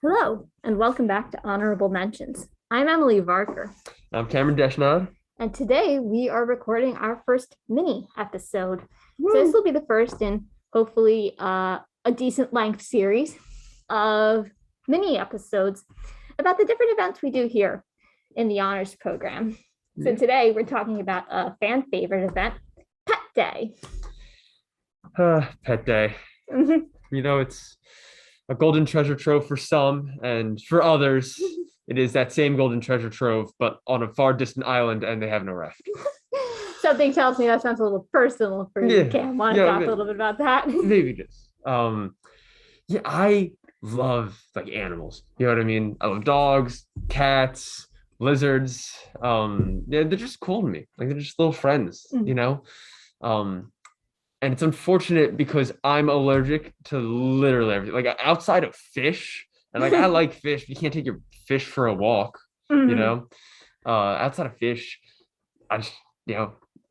Hello, and welcome back to Honorable Mentions. I'm Emily Varker, I'm Cameron Deshnod. and today we are recording our first mini episode. So this Woo. will be the first in hopefully a decent length series of mini episodes about the different events we do here in the honors program. So Yeah. today we're talking about a fan favorite event, Pet Day. Pet day. Mhm. It's a golden treasure trove for some, and for others, it is that same golden treasure trove, but on a far distant island, and they have no raft. Something tells me that sounds a little personal for you, Yeah, Cam. Want to yeah, talk a little bit about that? maybe just. Yeah, I love like animals. You know what I mean? I love dogs, cats, lizards. Yeah, they're just cool to me. Like they're just little friends. Um, and it's unfortunate because I'm allergic to literally everything. Like outside of fish, and like I like fish. You can't take your fish for a walk, you Mhm. know. Outside of fish, I just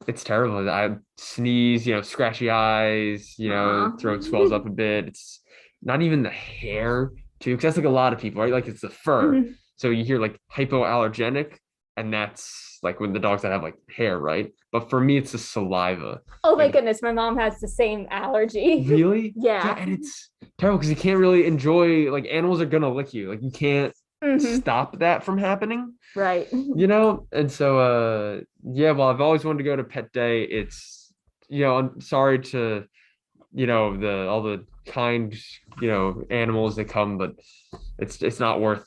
it's terrible. I sneeze, scratchy eyes, Aw. throat swells up a bit. It's not even the hair too, because that's like a lot of people, right? Like it's the fur. Mhm. So you hear like hypoallergenic, and that's like when the dogs that have like hair, right? But for me, it's the saliva. Oh my Like goodness, my mom has the same allergy. really? Yeah, Yeah. and it's terrible because you can't really enjoy like animals are gonna lick you. Like you can't Hmm. stop that from happening, Right. And so yeah, well, I've always wanted to go to Pet Day. It's I'm sorry to, the all the kind, animals that come, but it's not worth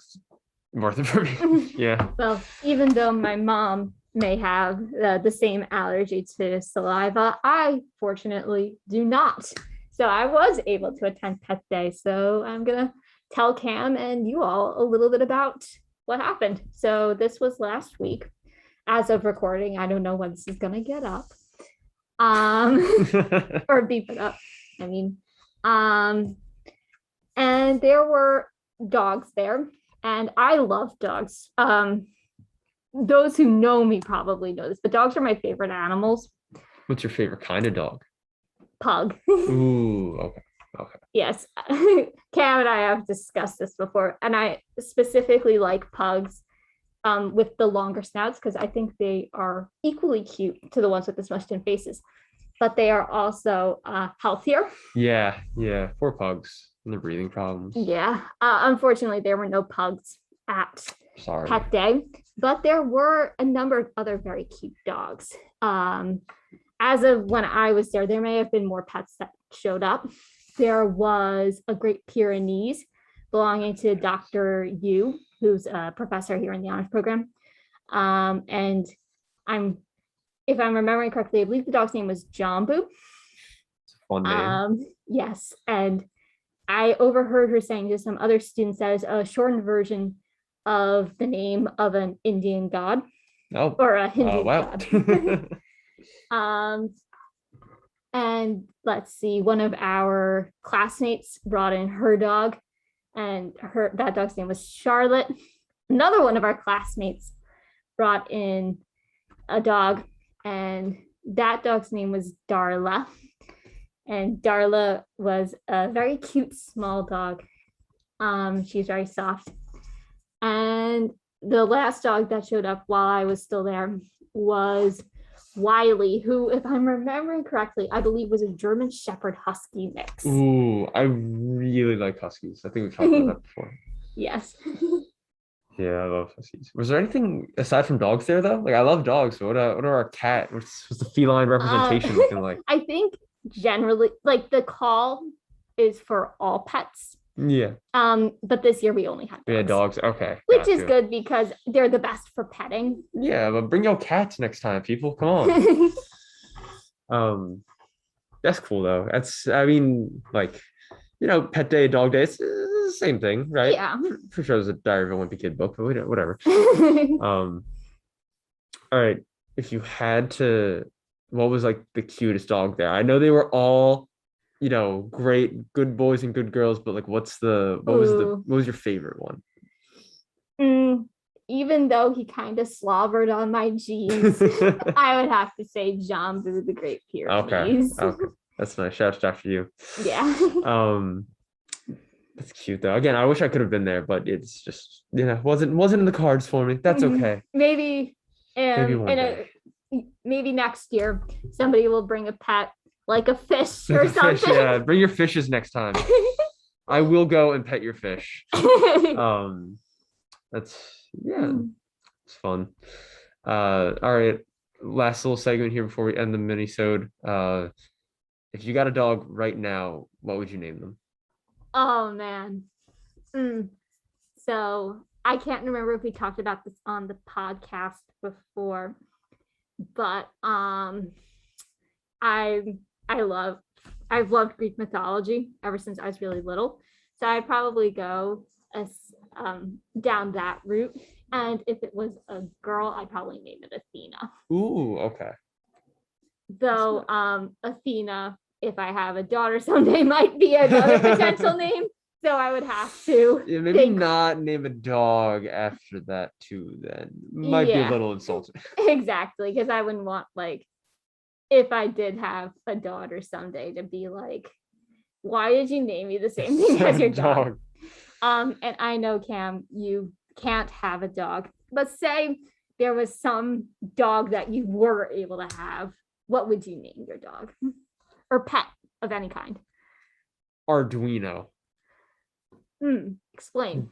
it for me. Yeah. Well, even though my mom may have the same allergy to saliva, I fortunately do not. So I was able to attend Pet Day. So I'm going to tell Cam and you all a little bit about what happened. So this was last week. As of recording, I don't know when this is going to get up. Um, or be put up. I mean, um, and there were dogs there, and I love dogs. Those who know me probably know this, but dogs are my favorite animals. What's your favorite kind of dog? Pug. Ooh, okay. Okay. Yes, Cam and I have discussed this before, and I specifically like pugs with the longer snouts because I think they are equally cute to the ones with the smushed in faces, but they are also healthier. Yeah, yeah. Poor pugs and their breathing problems. Yeah. Unfortunately, there were no pugs at Sorry. Pet Day, but there were a number of other very cute dogs. As of when I was there may have been more pets that showed up. There was a Great Pyrenees belonging to Dr. Yu, who's a professor here in the honors program. And I'm, if I'm remembering correctly, I believe the dog's name was Jambu. It's a fun name. Yes, and I overheard her saying to some other students that is a shortened version of the name of an Indian god Oh, or a Hindu wow. god. um, and let's see, one of our classmates brought in her dog, and that dog's name was Charlotte. Another one of our classmates brought in a dog, and that dog's name was Darla. And Darla was a very cute small dog. She's very soft. And the last dog that showed up while I was still there was Wiley, who, if I'm remembering correctly, I believe was a German Shepherd Husky mix. Ooh, I really like huskies. I think we've talked about that before. Yes. Yeah, I love huskies. Was there anything aside from dogs there though? Like I love dogs, but what are our cat? What's the feline representation looking like? I think generally, like the call is for all pets. Yeah, But this year we only had we had dogs, dogs. Okay, which is gotcha. good because they're the best for petting. Yeah, but bring your cats next time, people. Come on. That's cool though. That's I mean, like, pet day, dog day, it's the same thing, right? Yeah. For sure there's a Diary of a Wimpy Kid book, but whatever. Um, all right. If you had to, what was like the cutest dog there? I know they were all, great, good boys and good girls, but like Ooh. what was your favorite one? Even though he kind of slobbered on my jeans, I would have to say Jambu the Great Okay. Pyrenees. Okay. That's nice. Shout out to you. Yeah. Um, That's cute though. Again, I wish I could have been there, but it's just wasn't in the cards for me. That's okay. Maybe Maybe one in day. maybe next year somebody will bring a pet like a fish Like or a fish, something. yeah. Bring your fishes next time. I will go and pet your fish. Um, that's yeah, it's fun. All right. Last little segment here before we end the mini-sode. If you got a dog right now, what would you name them? Oh man. Mm. So I can't remember if we talked about this on the podcast before, but I I love I've loved Greek mythology ever since I was really little. So I'd probably go as down that route. And if it was a girl, I'd probably name it Athena. Ooh, okay. Though Athena, if I have a daughter someday, might be another potential name. So I would have to Yeah, maybe think not name a dog after that too, then. Might be a yeah, little insulting. exactly. Because I wouldn't want like if I did have a daughter someday to be like, why did you name me the same thing as your dog? And I know Cam, you can't have a dog, but say there was some dog that you were able to have, what would you name your dog or pet of any kind? Arduino. Explain.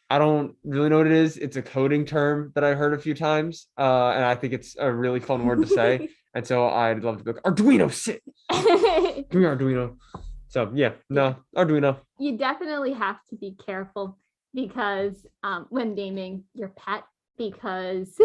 I don't really know what it is. It's a coding term that I heard a few times, and I think it's a really fun word to say. And so I'd love to be like, Arduino, sit. Come here, Arduino. So yeah, no, Arduino. You definitely have to be careful because when naming your pet, because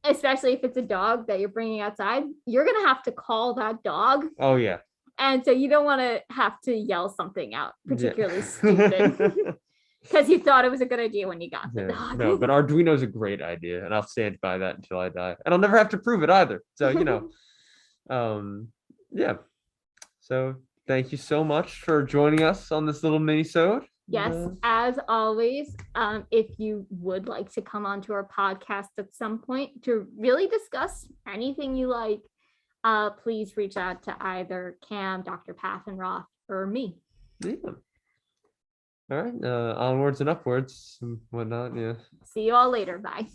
especially if it's a dog that you're bringing outside, you're gonna have to call that dog, Oh yeah. and so you don't want to have to yell something out particularly Yeah. stupid because you thought it was a good idea when you got the Yeah, dog. no, but Arduino's a great idea, and I'll stand by that until I die. And I'll never have to prove it either. So, yeah. So thank you so much for joining us on this little mini-sode. Yes, as always, if you would like to come onto our podcast at some point to really discuss anything you like, please reach out to either Cam, Dr. Pathenroth, or me. Yeah. All right. Onwards and upwards and whatnot. Yeah. See you all later. Bye.